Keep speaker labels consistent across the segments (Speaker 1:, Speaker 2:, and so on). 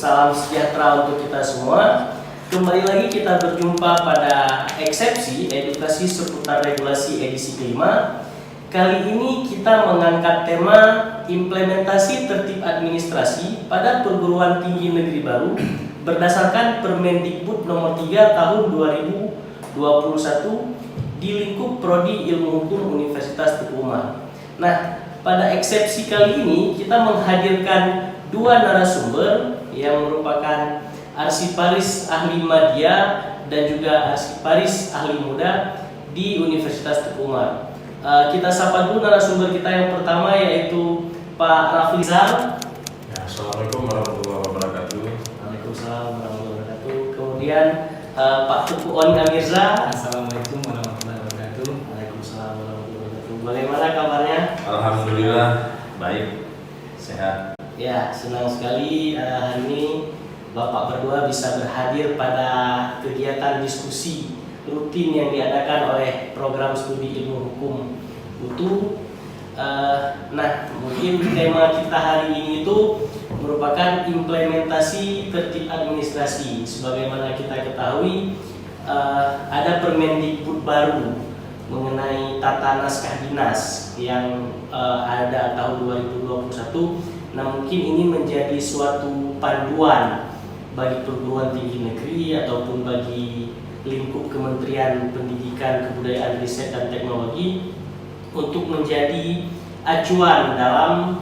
Speaker 1: salam sejahtera untuk kita semua. Kembali lagi kita berjumpa pada eksepsi edukasi seputar regulasi edisi kelima. Kali ini kita mengangkat tema implementasi tertib administrasi pada perguruan tinggi negeri baru berdasarkan Permendikbud nomor 3 tahun 2021 di lingkup Prodi Ilmu Hukum Universitas Teguh Umar. Nah, pada eksepsi kali ini kita menghadirkan dua narasumber yang merupakan arsiparis ahli media dan juga arsiparis ahli muda di Universitas Teguh Umar. Kita sapa dulu narasumber kita yang pertama, yaitu Pak Raflizal.
Speaker 2: Ya, Assalamualaikum warahmatullahi wabarakatuh.
Speaker 1: Waalaikumsalam warahmatullahi wabarakatuh. Kemudian Pak Teguh Oni Amirza.
Speaker 3: Assalamualaikum warahmatullahi wabarakatuh.
Speaker 1: Waalaikumsalam warahmatullahi wabarakatuh. Bagaimana kabarnya?
Speaker 2: Alhamdulillah baik, sehat.
Speaker 1: Ya, senang sekali hari ini Bapak berdua bisa berhadir pada kegiatan diskusi rutin yang diadakan oleh program studi ilmu hukum UTU. Nah, mungkin tema kita hari ini itu merupakan implementasi tertib administrasi. Sebagaimana kita ketahui, ada Permendikbud baru mengenai tata naskah dinas yang ada tahun 2021. Nah, mungkin ini menjadi suatu panduan bagi perguruan tinggi negeri ataupun bagi lingkup Kementerian Pendidikan, Kebudayaan, Riset, dan Teknologi untuk menjadi acuan dalam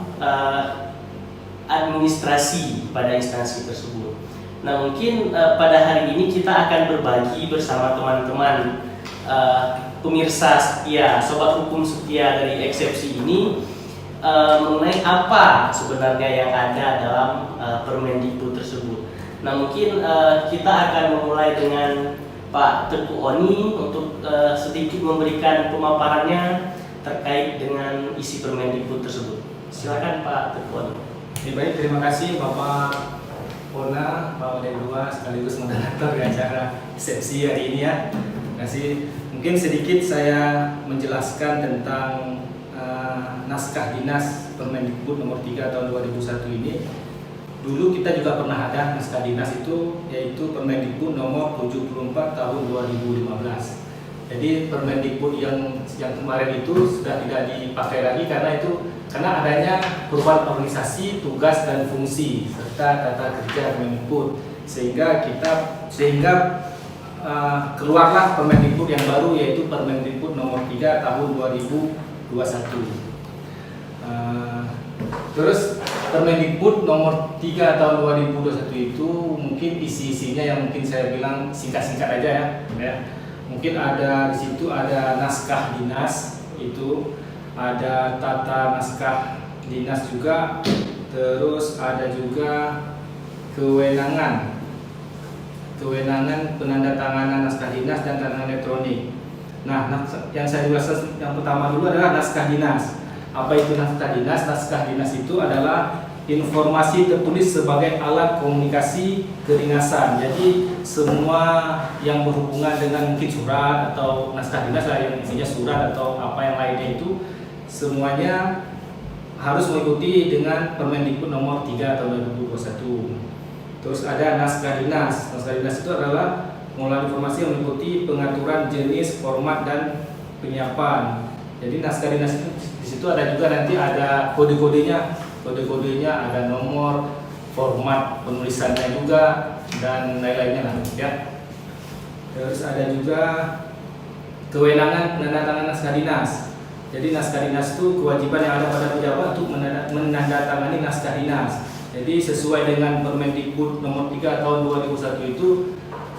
Speaker 1: administrasi pada instansi tersebut. Nah, mungkin pada hari ini kita akan berbagi bersama teman-teman pemirsa setia, sobat hukum setia dari eksepsi ini mengenai apa sebenarnya yang ada dalam Permendikbud tersebut. Nah, mungkin kita akan memulai dengan Pak Teguh Oni untuk sedikit memberikan pemaparannya terkait dengan isi Permendikbud tersebut. Silakan Pak Teguh Oni.
Speaker 3: Baik, terima kasih Bapak Pona, Pak Wadidua sekaligus moderator di acara eksepsi hari ini ya. Terima kasih. Mungkin sedikit saya menjelaskan tentang naskah dinas Permendikbud nomor 3 tahun 2001 ini. Dulu kita juga pernah ada naskah dinas itu, yaitu Permendikbud nomor 74 tahun 2015. Jadi Permendikbud yang kemarin itu sudah tidak dipakai lagi karena adanya perubahan organisasi, tugas dan fungsi serta tata kerja Permendikbud, sehingga keluarlah Permendikbud yang baru, yaitu Permendikbud nomor 3 tahun 2021. Terus Permendikbud nomor 3 tahun 2021 itu mungkin isi-isinya yang mungkin saya bilang singkat-singkat aja ya. Mungkin ada di situ ada naskah dinas, itu ada tata naskah dinas juga, terus ada juga kewenangan penandatanganan naskah dinas dan tanda elektronik. Nah, yang saya jelaskan yang pertama dulu adalah naskah dinas. Apa itu naskah dinas? Naskah dinas itu adalah informasi tertulis sebagai alat komunikasi kedinasan. Jadi semua yang berhubungan dengan mungkin surat atau naskah dinas lah, yang isinya surat atau apa yang lainnya, itu semuanya harus mengikuti dengan Permendikbud nomor 3 tahun 2021. Terus ada naskah dinas. Naskah dinas itu adalah pengolahan informasi yang meliputi pengaturan jenis, format, dan penyiapan. Jadi naskah dinas itu di situ ada juga nanti ada kode-kodenya, ada nomor, format penulisannya juga, dan lain-lainnya lah ya. Terus ada juga kewenangan penandatanganan naskah dinas. Jadi naskah dinas itu kewajiban yang ada pada pejabat untuk menandatangani naskah dinas. Jadi sesuai dengan Permendikbud nomor 3 tahun 2001 itu,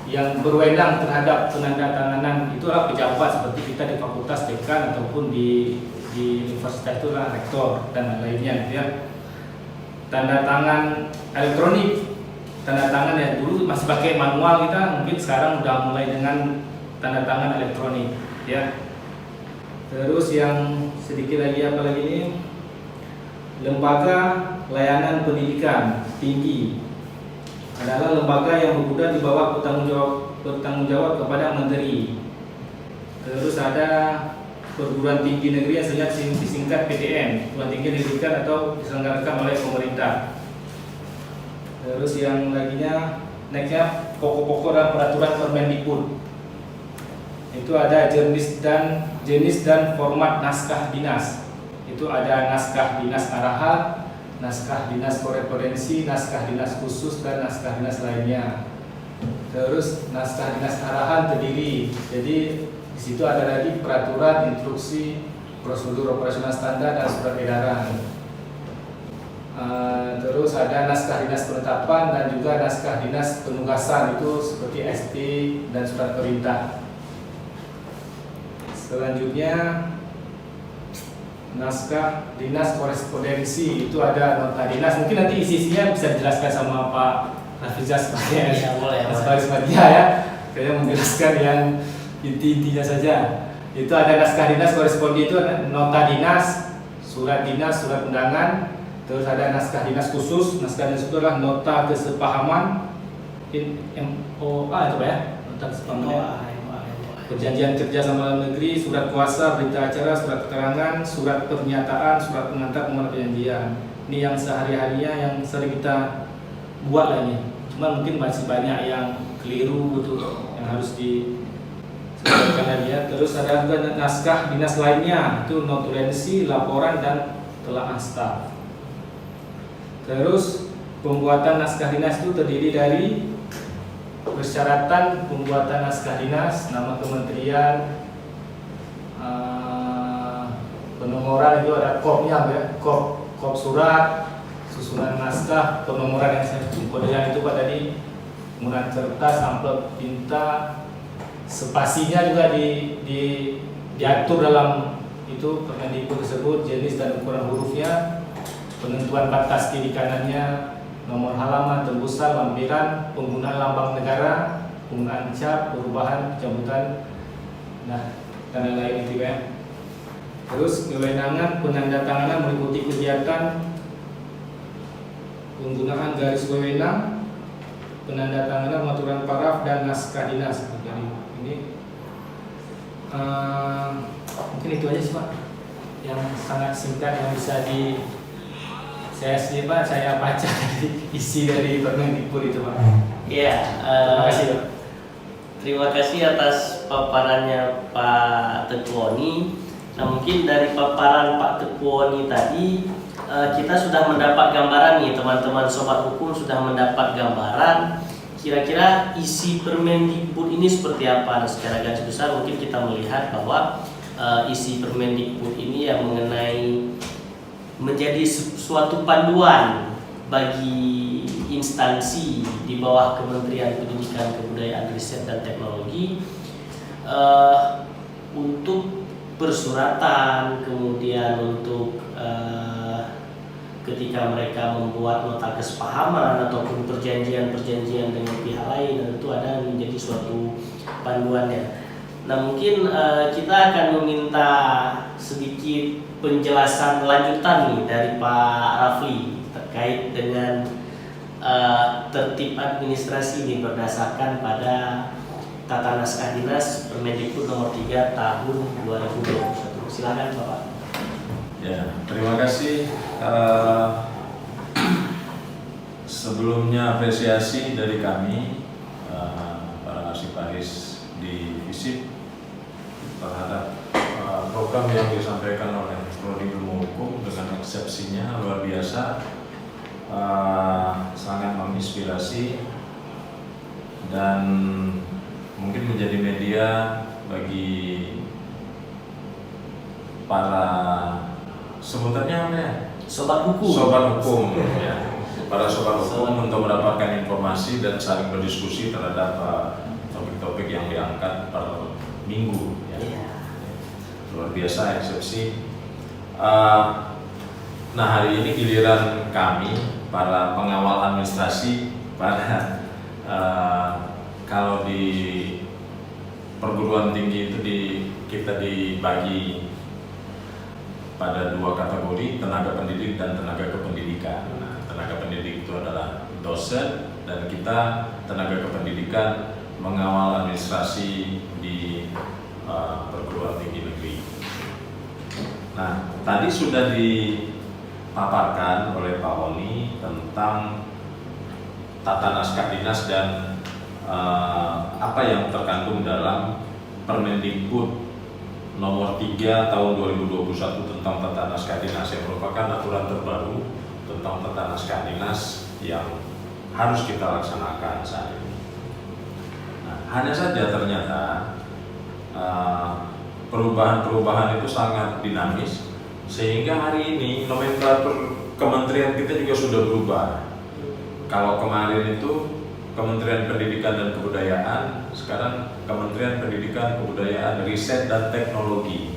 Speaker 3: yang berwenang terhadap penandatanganan itu adalah pejabat seperti kita di fakultas, dekan, ataupun di universitas itu adalah rektor dan lainnya ya. Tanda tangan elektronik, tanda tangan yang dulu masih pakai manual, kita mungkin sekarang udah mulai dengan tanda tangan elektronik ya. Terus yang sedikit lagi apa lagi ini, lembaga layanan pendidikan tinggi adalah lembaga yang berkuda di bawah bertanggung jawab kepada menteri. Terus ada perguruan tinggi negeri yang disingkat PTN, perguruan tinggi pendidikan atau diselenggarakan oleh pemerintah. Terus yang nextnya pokok-pokok dan peraturan Permendikbud. Itu ada jenis dan format naskah dinas. Itu ada naskah dinas arahan, naskah dinas korespondensi, naskah dinas khusus, dan naskah dinas lainnya. Terus naskah dinas arahan terdiri, jadi di situ ada lagi peraturan, instruksi, prosedur operasional standar, dan surat edaran. Terus ada naskah dinas penetapan dan juga naskah dinas penugasan, itu seperti ST dan surat perintah. Selanjutnya naskah dinas korespondensi, itu ada nota dinas. Mungkin nanti isi-isinya bisa dijelaskan sama Pak Rafizah sebagai media ya. Saya menjelaskan yang inti-intinya saja. Itu ada naskah dinas korespondi, itu ada nota dinas, surat dinas, surat undangan. Terus ada naskah dinas khusus. Naskah dinas itu adalah nota kesepahaman, MOA itu Pak ya, nota kesepahaman. Perjanjian kerja sama dalam negeri, surat kuasa, berita acara, surat keterangan, surat pernyataan, surat pengantar pembuat perjanjian. Ini yang sehari-harinya yang sering kita buat lah ini. Cuma mungkin masih banyak yang keliru gitu, yang harus disesuaikan lagi ya. Terus ada juga naskah dinas lainnya, itu notulensi, laporan, dan telaah staf. Terus pembuatan naskah dinas itu terdiri dari persyaratan pembuatan naskah dinas, nama kementerian, penomoran itu ada kopnya ya, kop surat, susunan naskah, penomoran yang saya kodenya itu Pak tadi, kemudian kertas, amplop, tinta, spasinya juga diatur dalam itu Permendikbud tersebut, jenis dan ukuran hurufnya, penentuan batas kiri kanannya, nomor halaman, tembusan, lampiran, penggunaan lambang negara, penggunaan cap, perubahan, pencabutan, nah dan lain-lain itu ya. Terus kewenangan penandatanganan meliputi kegiatan penggunaan garis wewenang, penandatanganan pengaturan paraf, dan naskah dinas. Jadi ini mungkin itu aja sih Pak, yang sangat singkat yang bisa saya sendiri Pak, saya baca dari isi dari Permendikbud itu Pak.
Speaker 1: Iya,
Speaker 3: Terima kasih Pak.
Speaker 1: Terima kasih atas paparannya Pak Teguoni. Nah mungkin dari paparan Pak Teguoni tadi kita sudah mendapat gambaran nih, teman-teman sobat hukum sudah mendapat gambaran kira-kira isi Permendikbud ini seperti apa. Nah, secara garis besar mungkin kita melihat bahwa isi Permendikbud ini yang menjadi suatu panduan bagi instansi di bawah Kementerian Pendidikan, Kebudayaan, Riset, dan Teknologi untuk persuratan, kemudian untuk ketika mereka membuat nota kesepahaman ataupun perjanjian-perjanjian dengan pihak lain, dan itu ada menjadi suatu panduannya. Nah mungkin kita akan meminta sedikit penjelasan lanjutan nih dari Pak Rafli terkait dengan tertib administrasi ini berdasarkan pada Tata Naskah Dinas Permendikbud nomor 3 tahun 2021. Silakan Bapak.
Speaker 2: Ya, terima kasih. Sebelumnya apresiasi dari kami para arsiparis di FISIP terhadap program yang disampaikan oleh Prodi Ilmu Hukum dengan eksepsinya luar biasa, sangat menginspirasi dan mungkin menjadi media bagi para sebutannya apa ya?
Speaker 1: Sobat hukum.
Speaker 2: Sobat hukum ya. Para sobat hukum untuk mendapatkan informasi dan saling berdiskusi terhadap topik-topik yang diangkat per minggu ya. Luar biasa, eksepsi. Nah hari ini giliran kami para pengawal administrasi pada kalau di perguruan tinggi itu kita dibagi pada dua kategori, tenaga pendidik dan tenaga kependidikan. Nah, tenaga pendidik itu adalah dosen dan kita tenaga kependidikan mengawal administrasi di perguruan tinggi negeri. Nah, tadi sudah dipaparkan oleh Pak Oni tentang tata naskah dinas dan apa yang terkandung dalam Permendikbud nomor 3 tahun 2021 tentang tata naskah dinas, yang merupakan aturan terbaru tentang tata naskah dinas yang harus kita laksanakan saat ini. Nah, hanya saja ternyata perubahan-perubahan itu sangat dinamis, sehingga hari ini nomenklatur kementerian kita juga sudah berubah. Kalau kemarin itu Kementerian Pendidikan dan Kebudayaan, sekarang Kementerian Pendidikan, Kebudayaan, Riset dan Teknologi.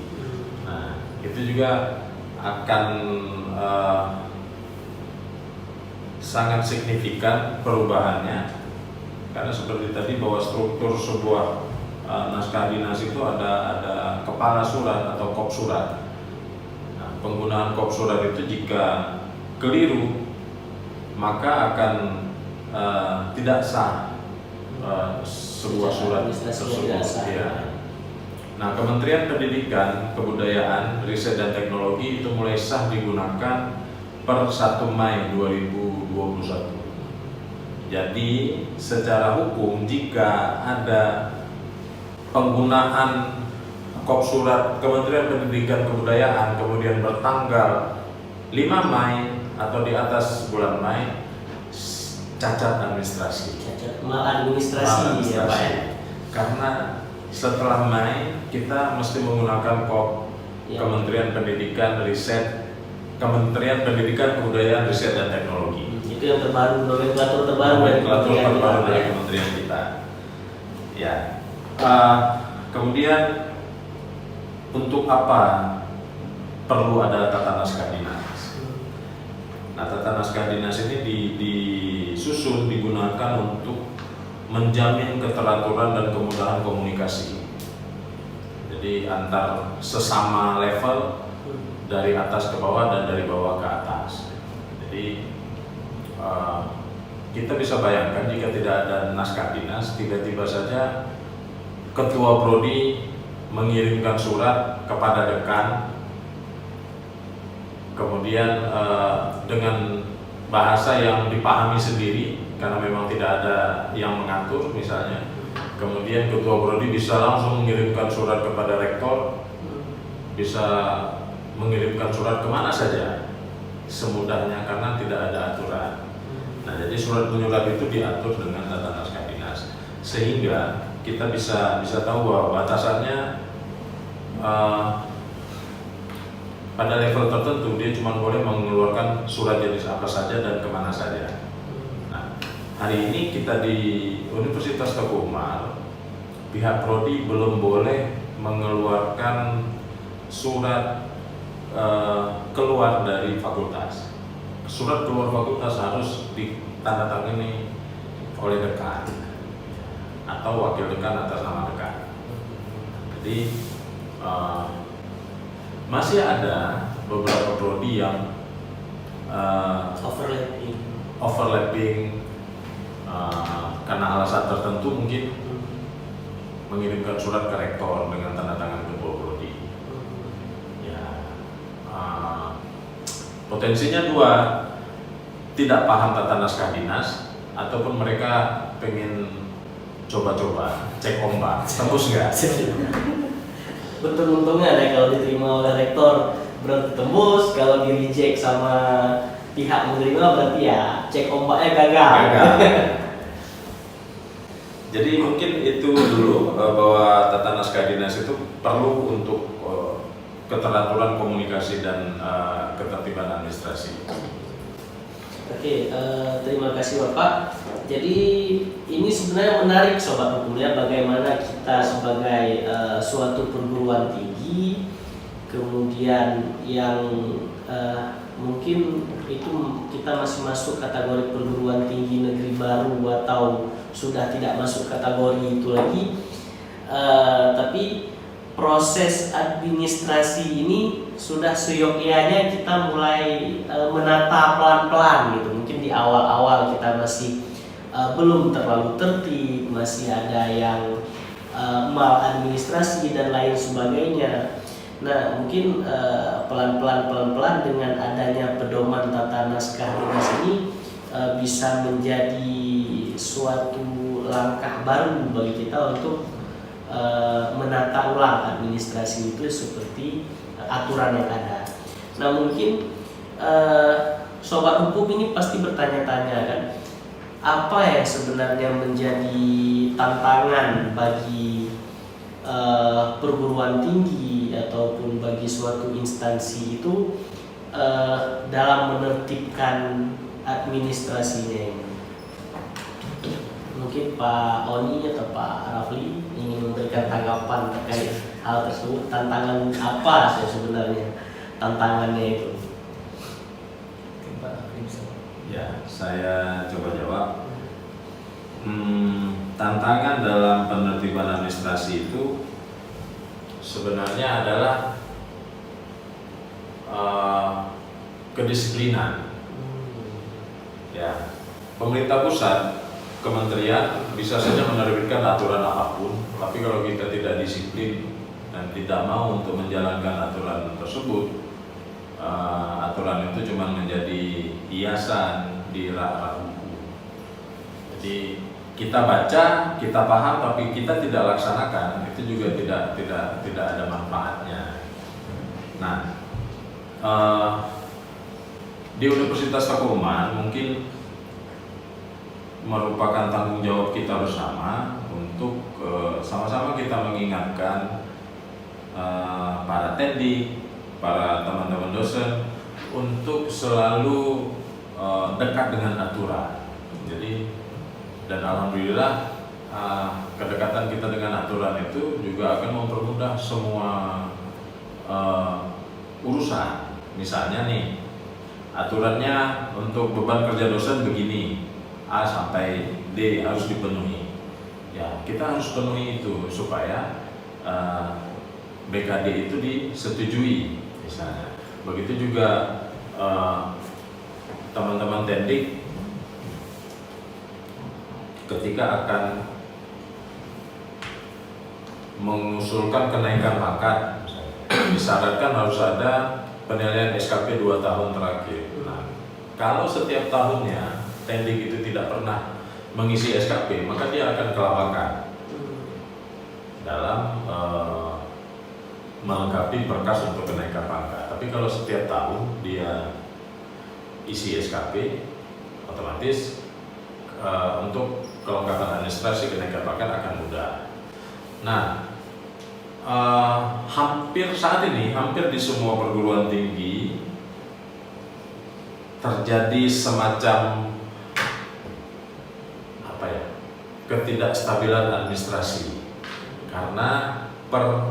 Speaker 2: Nah, itu juga akan sangat signifikan perubahannya, karena seperti tadi bahwa struktur sebuah naskah dinas itu ada kepala surat atau kop surat. Nah, penggunaan kop surat itu jika keliru maka akan tidak sah sebuah surat tersebut. Ya. Nah, Kementerian Pendidikan, Kebudayaan, Riset dan Teknologi itu mulai sah digunakan per 1 Mei 2021. Jadi secara hukum jika ada penggunaan kop surat Kementerian Pendidikan Kebudayaan kemudian bertanggal 5 Mei atau di atas bulan Mei, cacat administrasi.
Speaker 1: Cacat maladministrasi ya Pak ya.
Speaker 2: Karena setelah Mei kita mesti menggunakan kop
Speaker 1: Ya.
Speaker 2: Kementerian Pendidikan, Kementerian Pendidikan, Kebudayaan, Riset dan Teknologi.
Speaker 1: Itu yang terbaru, nomenklatur terbaru dari kementerian
Speaker 2: terbaru
Speaker 1: kita,
Speaker 2: dari
Speaker 1: ya.
Speaker 2: kementerian kita. Ya. Kemudian untuk apa perlu ada tata naskah dinas? Nah, tata naskah dinas ini disusun digunakan untuk menjamin keteraturan dan kemudahan komunikasi. Jadi antar sesama level dari atas ke bawah dan dari bawah ke atas. Jadi kita bisa bayangkan jika tidak ada naskah dinas, tiba-tiba saja ketua prodi mengirimkan surat kepada dekan, kemudian dengan bahasa yang dipahami sendiri karena memang tidak ada yang mengatur misalnya, kemudian ketua prodi bisa langsung mengirimkan surat kepada rektor, bisa mengirimkan surat kemana saja semudahnya karena tidak ada aturan. Nah, jadi surat menyurat itu diatur dengan tata naskah dinas, sehingga kita bisa tahu bahwa batasannya pada level tertentu dia cuma boleh mengeluarkan surat jenis apa saja dan kemana saja. Nah, hari ini kita di Universitas Teguh Umar, pihak prodi belum boleh mengeluarkan surat keluar dari fakultas. Surat keluar fakultas harus ditandatangani oleh dekan atau wakil dekan atas nama dekan. Jadi masih ada beberapa prodi yang overlapping karena alasan tertentu mungkin mengirimkan surat ke rektor dengan tanda tangan ketua prodi. Potensinya dua, tidak paham tata naskah dinas ataupun mereka pengen coba-coba cek ombak, tembus nggak?
Speaker 1: Betul, untungnya ada kalau diterima oleh rektor berarti tembus, kalau di reject sama pihak menerima berarti ya cek ombaknya gagal.
Speaker 2: Jadi mungkin itu dulu bahwa tata naskah dinas itu perlu untuk keteraturan komunikasi dan ketertiban administrasi.
Speaker 1: Oke, terima kasih Bapak. Jadi ini sebenarnya menarik Sobat Hukum ya, bagaimana kita sebagai suatu perguruan tinggi, kemudian yang mungkin itu kita masih masuk kategori perguruan tinggi negeri baru atau sudah tidak masuk kategori itu lagi, tapi proses administrasi ini sudah seyogyanya kita mulai menata pelan-pelan gitu. Mungkin di awal-awal kita masih belum terlalu tertib, masih ada yang maladministrasi dan lain sebagainya. Nah, mungkin pelan-pelan dengan adanya pedoman tata naskah dinas ini bisa menjadi suatu langkah baru bagi kita untuk menata ulang administrasi itu seperti aturan yang ada. Nah mungkin sobat hukum ini pasti bertanya-tanya kan, apa yang sebenarnya menjadi tantangan bagi perguruan tinggi ataupun bagi suatu instansi itu dalam menertibkan administrasinya ini. Mungkin Pak Oni atau Pak Rafli ingin memberikan tanggapan terkait hal tersebut. Tantangan apa sebenarnya tantangannya itu?
Speaker 2: Ya, saya coba jawab. Tantangan dalam penertiban administrasi itu sebenarnya adalah kedisiplinan. Ya, pemerintah pusat, kementerian bisa saja menerbitkan aturan apapun, tapi kalau kita tidak disiplin dan tidak mau untuk menjalankan aturan tersebut, aturan itu cuma menjadi hiasan di rak-rak buku. Jadi kita baca, kita paham, tapi kita tidak laksanakan, itu juga tidak ada manfaatnya. Nah, di Universitas Pakuman mungkin merupakan tanggung jawab kita bersama untuk sama-sama kita mengingatkan para tendik, para teman-teman dosen untuk selalu dekat dengan aturan. Jadi, dan alhamdulillah kedekatan kita dengan aturan itu juga akan mempermudah semua urusan. Misalnya nih, aturannya untuk beban kerja dosen begini, A sampai D harus dipenuhi. Ya, kita harus penuhi itu supaya BKD itu disetujui misalnya. Begitu juga teman-teman tendik ketika akan mengusulkan kenaikan pangkat, disyaratkan harus ada penilaian SKP 2 tahun terakhir. Nah, kalau setiap tahunnya tendik itu tidak pernah mengisi SKP, maka dia akan kelabakan dalam melengkapi berkas untuk kenaikan pangkat. Tapi kalau setiap tahun dia isi SKP, otomatis untuk kelengkapan administrasi kenaikan pangkat akan mudah. Nah, hampir saat ini, hampir di semua perguruan tinggi terjadi semacam ketidakstabilan administrasi, karena per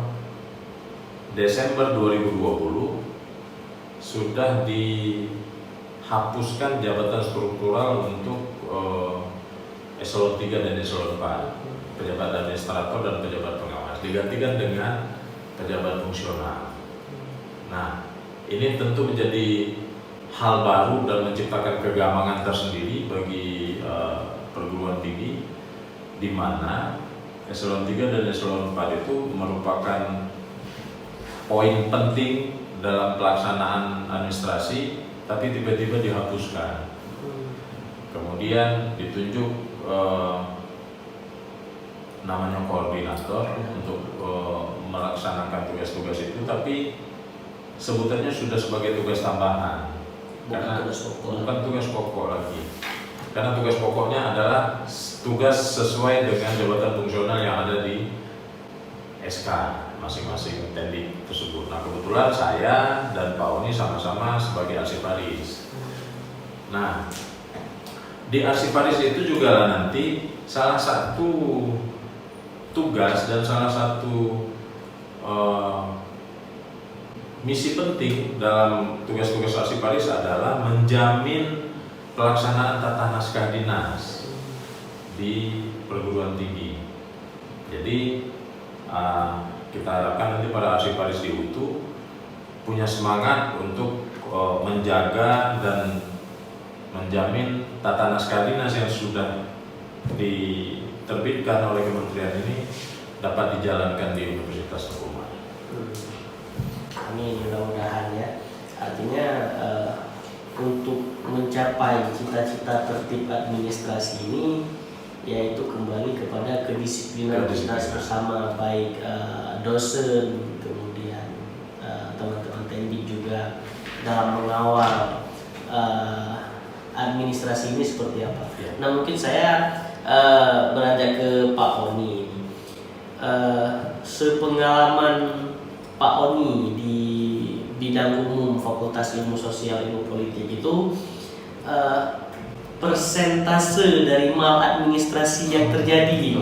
Speaker 2: Desember 2020 sudah dihapuskan jabatan struktural untuk eselon 3 dan eselon 4, pejabat administrator dan pejabat pengawas, digantikan dengan pejabat fungsional. Nah, ini tentu menjadi hal baru dan menciptakan kegamangan tersendiri bagi perguruan tinggi, di mana eselon 3 dan eselon 4 itu merupakan poin penting dalam pelaksanaan administrasi, tapi tiba-tiba dihapuskan. Kemudian ditunjuk namanya koordinator untuk melaksanakan tugas-tugas itu, tapi sebutannya sudah sebagai tugas tambahan, karena bukan tugas pokok lagi. Karena tugas pokoknya adalah tugas sesuai dengan jabatan fungsional yang ada di SK masing-masing tendik tersebut. Nah, kebetulan saya dan Pak Oni sama-sama sebagai arsiparis. Nah, di arsiparis itu juga nanti salah satu tugas dan salah satu misi penting dalam tugas-tugas arsiparis adalah menjamin pelaksanaan tata naskah dinas di perguruan tinggi. Jadi kita harapkan nanti para arsiparis di UTU punya semangat untuk menjaga dan menjamin tata naskah dinas yang sudah diterbitkan oleh kementerian ini dapat dijalankan di Universitas Pakuman.
Speaker 1: Amin, mudah-mudahan ya. Artinya untuk mencapai mencapai cita-cita tertib administrasi ini, yaitu kembali kepada kedisiplinan kita bersama, baik dosen, kemudian teman-teman teknik juga dalam mengawal administrasi ini seperti apa. Nah, mungkin saya beranjak ke Pak Oni. Sepengalaman Pak Oni di bidang umum Fakultas Ilmu Sosial Ilmu Politik itu, persentase dari maladministrasi yang terjadi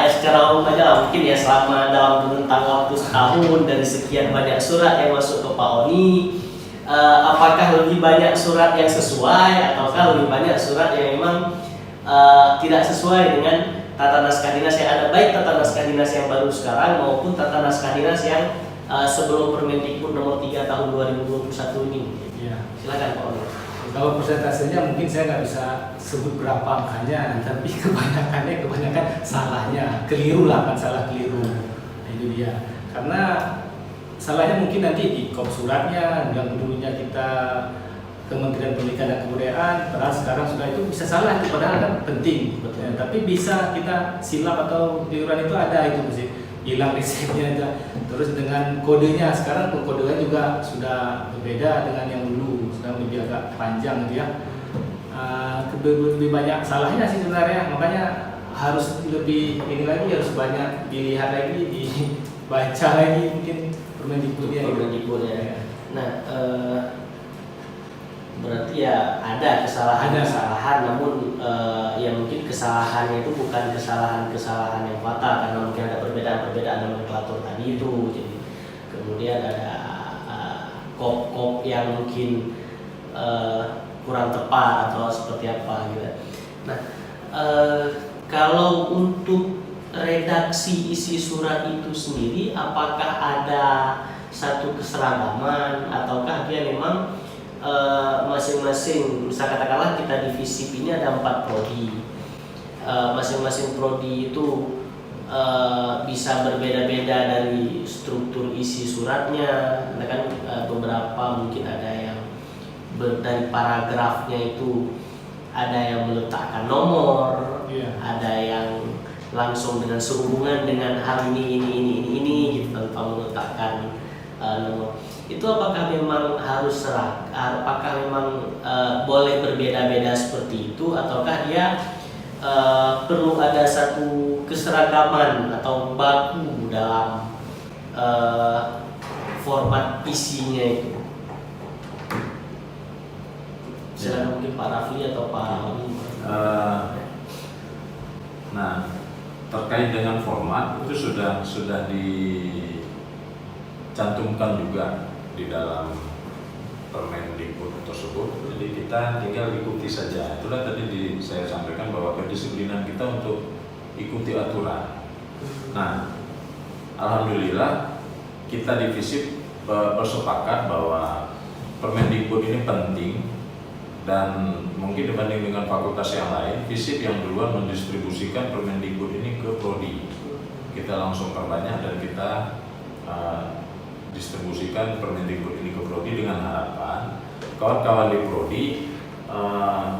Speaker 1: secara umum aja lah, mungkin ya selama dalam rentang waktu setahun dari sekian banyak surat yang masuk ke Pak Oni, apakah lebih banyak surat yang sesuai ataukah lebih banyak surat yang memang tidak sesuai dengan tata naskah dinas yang ada, baik tata naskah dinas yang baru sekarang maupun tata naskah dinas yang sebelum Permendikbud nomor 3 tahun 2021 ini.
Speaker 3: Ya.
Speaker 1: Silakan Pak Oni.
Speaker 3: Kalau persentasenya mungkin saya nggak bisa sebut berapa angkanya, tapi kebanyakan salahnya, keliru lah, kan salah keliru. Nah, itu dia. Karena salahnya mungkin nanti di kop suratnya, yang dulunya kita Kementerian Pendidikan dan Kebudayaan, padahal sekarang sudah itu bisa salah, itu padahal kan penting. Ya, tapi bisa kita silap atau keliruan itu ada, itu mesti hilang resepnya aja. Terus dengan kodenya, sekarang kodenya juga sudah berbeda dengan yang dulu, sudah lebih agak panjang gitu ya. Lebih banyak salahnya sih sebenarnya, makanya harus lebih ini lagi, harus banyak dilihat lagi, dibaca lagi mungkin Permendikbudnya.
Speaker 1: Ya. Nah, berarti ya ada kesalahan, namun ya mungkin kesalahannya itu bukan kesalahan yang fatal, karena mungkin ada perbedaan nomenklatur tadi itu. Jadi kemudian ada kop yang mungkin kurang tepat atau seperti apa gitu. Nah, kalau untuk redaksi isi surat itu sendiri, apakah ada satu keseragaman ataukah dia memang masing-masing, misal katakanlah kita di FISIP ini ada 4 prodi, masing-masing prodi itu bisa berbeda-beda dari struktur isi suratnya. Karena kan beberapa mungkin ada yang dari paragrafnya itu ada yang meletakkan nomor, ada yang langsung dengan sehubungan dengan hal ini gitu tanpa meletakkan nomor. Itu apakah memang harus apakah memang boleh berbeda-beda seperti itu, ataukah dia perlu ada satu keseragaman atau baku dalam format isinya itu? Silakan mungkin Pak Rafli atau Pak Oni.
Speaker 2: Nah, terkait dengan format itu sudah dicantumkan juga di dalam Permendikbud tersebut. Jadi kita tinggal ikuti saja. Itulah tadi saya sampaikan bahwa kedisiplinan kita untuk ikuti aturan. Nah, alhamdulillah kita di FISIP bersepakat bahwa Permendikbud ini penting, dan mungkin dibanding dengan fakultas yang lain, FISIP yang duluan mendistribusikan Permendikbud ini ke prodi. Kita langsung perbanyak dan kita distribusikan Permendikbud ini ke prodi dengan harapan kawan-kawan di prodi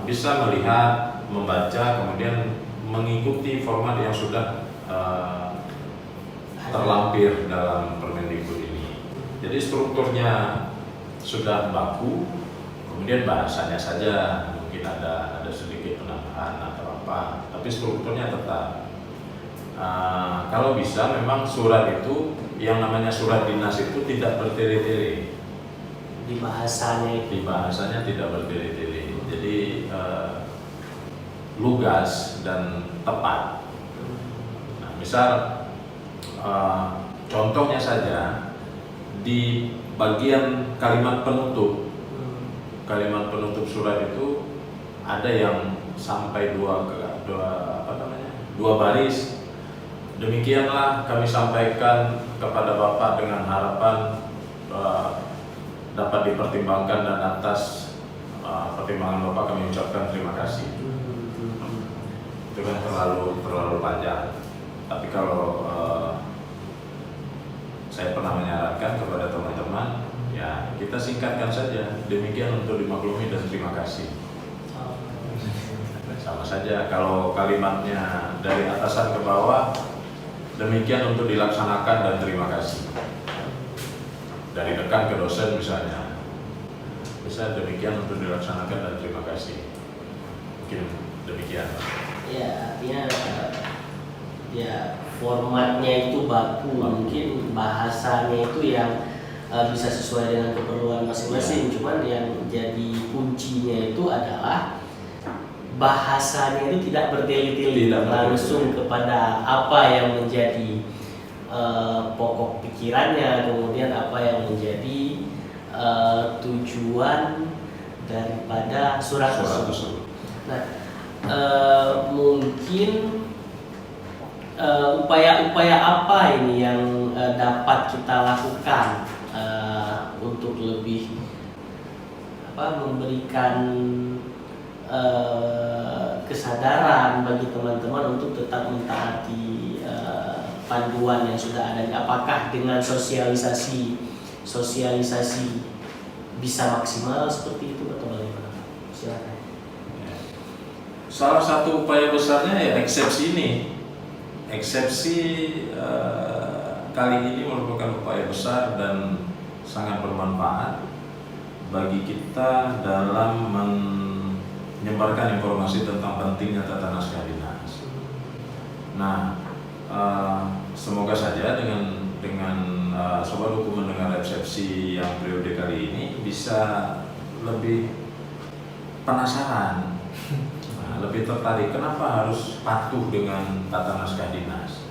Speaker 2: bisa melihat, membaca, kemudian mengikuti format yang sudah terlampir dalam Permendikbud ini. Jadi strukturnya sudah baku, kemudian bahasanya saja mungkin ada sedikit penambahan atau apa, tapi strukturnya tetap. Kalau bisa memang surat itu, yang namanya surat dinas itu tidak bertele-tele.
Speaker 1: Di bahasanya
Speaker 2: tidak bertele-tele. Jadi lugas dan tepat. Nah, misal contohnya saja di bagian kalimat penutup surat itu ada yang sampai dua baris. Demikianlah kami sampaikan kepada Bapak dengan harapan dapat dipertimbangkan, dan atas pertimbangan Bapak kami ucapkan terima kasih. Itu kan terlalu panjang. Tapi kalau saya pernah menyarankan kepada teman-teman, Ya, kita singkatkan saja. Demikian untuk dimaklumi dan terima kasih. Sama saja kalau kalimatnya dari atasan ke bawah, demikian untuk dilaksanakan dan terima kasih. Dari dekan ke dosen misalnya, bisa demikian untuk dilaksanakan dan terima kasih. Mungkin demikian.
Speaker 1: Ya, artinya ya formatnya itu baku, mungkin bahasanya itu yang bisa sesuai dengan keperluan masing-masing. Cuman yang jadi kuncinya itu adalah bahasanya itu tidak bertele-tele, langsung kepada apa yang menjadi pokok pikirannya, kemudian apa yang menjadi tujuan daripada surat tersebut. Nah, mungkin upaya-upaya apa ini yang dapat kita lakukan untuk lebih memberikan kesadaran bagi teman-teman untuk tetap mentaati panduan yang sudah ada. Apakah dengan sosialisasi bisa maksimal seperti itu atau bagaimana? Silakan.
Speaker 2: Salah satu upaya besarnya ya eksepsi ini. Eksepsi kali ini merupakan upaya besar dan sangat bermanfaat bagi kita dalam menyebarkan informasi tentang pentingnya tata naskah dinas. Nah, semoga saja dengan Sobat Hukum mendengar resepsi yang periode kali ini bisa lebih penasaran, lebih tertarik kenapa harus patuh dengan tata naskah dinas.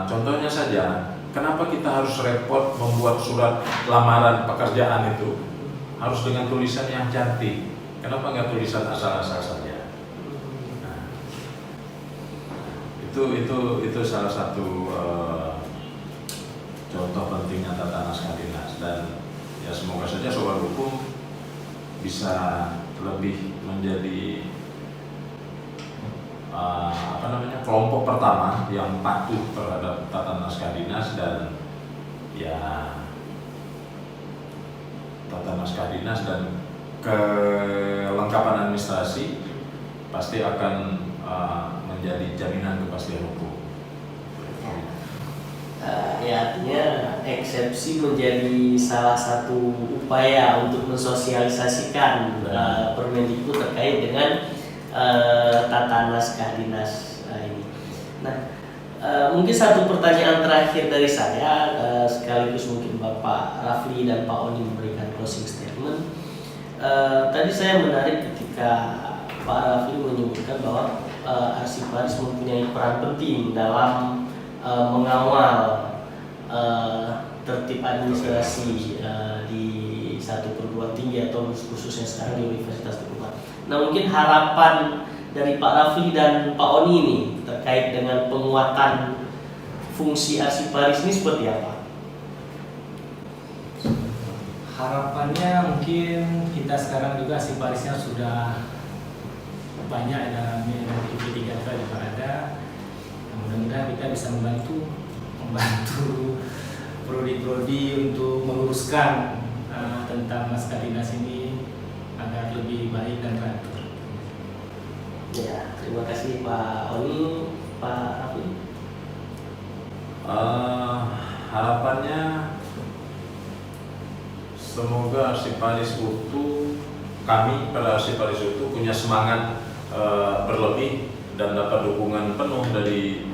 Speaker 2: Contohnya saja, kenapa kita harus repot membuat surat lamaran pekerjaan itu harus dengan tulisan yang cantik? Kenapa nggak tulisan asal-asal saja? Nah, itu salah satu contoh pentingnya tata naskah dinas, dan ya semoga saja Sobat Hukum bisa lebih menjadi kelompok pertama yang patuh terhadap tata naskah dinas, dan ya tata naskah dinas dan kelengkapan administrasi pasti akan menjadi jaminan kepastian hukum.
Speaker 1: Ya, artinya eksepsi menjadi salah satu upaya untuk mensosialisasikan Permendikbud terkait dengan tata naskah dinas ini. Nah, mungkin satu pertanyaan terakhir dari saya, sekaligus mungkin Bapak Rafli dan Pak Oni memberikan closing statement. Tadi saya menarik ketika Pak Rafli menyebutkan bahwa Arsiparis mempunyai peran penting dalam mengawal tertib administrasi di satu perguruan tinggi atau khususnya sekarang di Universitas Teguh. Nah, mungkin harapan dari Pak Rafli dan Pak Oni ini terkait dengan penguatan fungsi Arsiparis ini seperti apa?
Speaker 3: Harapannya mungkin kita sekarang juga Arsiparisnya sudah banyak dalam IP3 juga ada. Mudah-mudahan kita bisa membantu prodi-prodi untuk meluruskan tentang naskah dinas ini agar lebih baik dan teratur.
Speaker 1: Ya, terima kasih Pak Oni, Pak Rafli.
Speaker 2: Harapannya semoga Arsiparis utuh, kami pada Arsiparis utuh punya semangat berlebih dan dapat dukungan penuh dari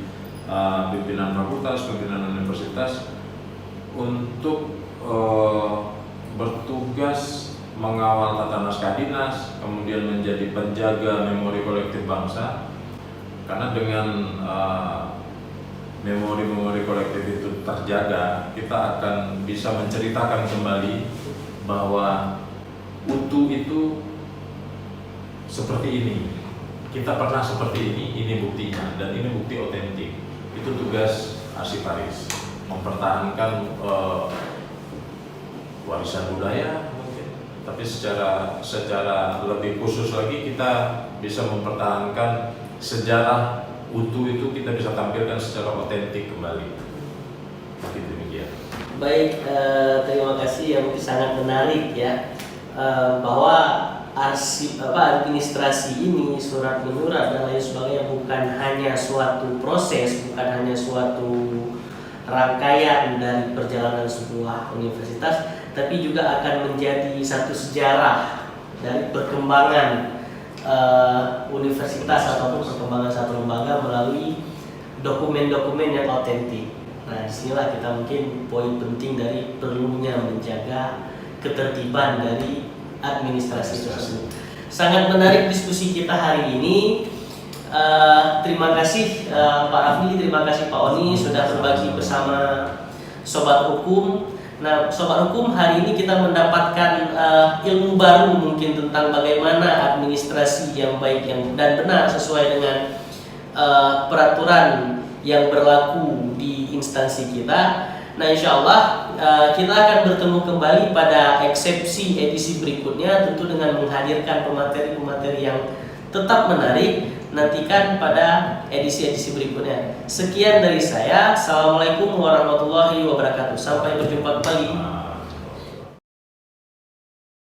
Speaker 2: pimpinan fakultas, pimpinan universitas untuk bertugas mengawal tata naskah dinas, kemudian menjadi penjaga memori kolektif bangsa. Karena dengan memori-memori kolektif itu terjaga, kita akan bisa menceritakan kembali bahwa utuh itu seperti ini. Kita pernah seperti ini buktinya, dan ini bukti otentik. Itu tugas Arsiparis, mempertahankan warisan budaya mungkin, tapi secara lebih khusus lagi kita bisa mempertahankan sejarah utuh itu, kita bisa tampilkan secara otentik kembali. Mungkin demikian.
Speaker 1: Baik, terima kasih yang sangat menarik ya, bahwa administrasi ini, surat menyurat dan lain sebagainya bukan hanya suatu proses, bukan hanya suatu rangkaian dari perjalanan sebuah universitas, tapi juga akan menjadi satu sejarah dari perkembangan universitas ataupun perkembangan satu lembaga melalui dokumen-dokumen yang otentik. Nah, disinilah kita mungkin poin penting dari perlunya menjaga ketertiban dari administrasi tersebut. Sangat menarik diskusi kita hari ini. Terima kasih Pak Rafli, terima kasih Pak Oni sudah berbagi bersama Sobat Hukum. Nah, Sobat Hukum, hari ini kita mendapatkan ilmu baru mungkin tentang bagaimana administrasi yang baik dan benar sesuai dengan peraturan yang berlaku di instansi kita. Nah, insya Allah kita akan bertemu kembali pada eksepsi edisi berikutnya, tentu dengan menghadirkan pemateri-pemateri yang tetap menarik. Nantikan pada edisi-edisi berikutnya. Sekian dari saya. Assalamualaikum warahmatullahi wabarakatuh. Sampai berjumpa kembali.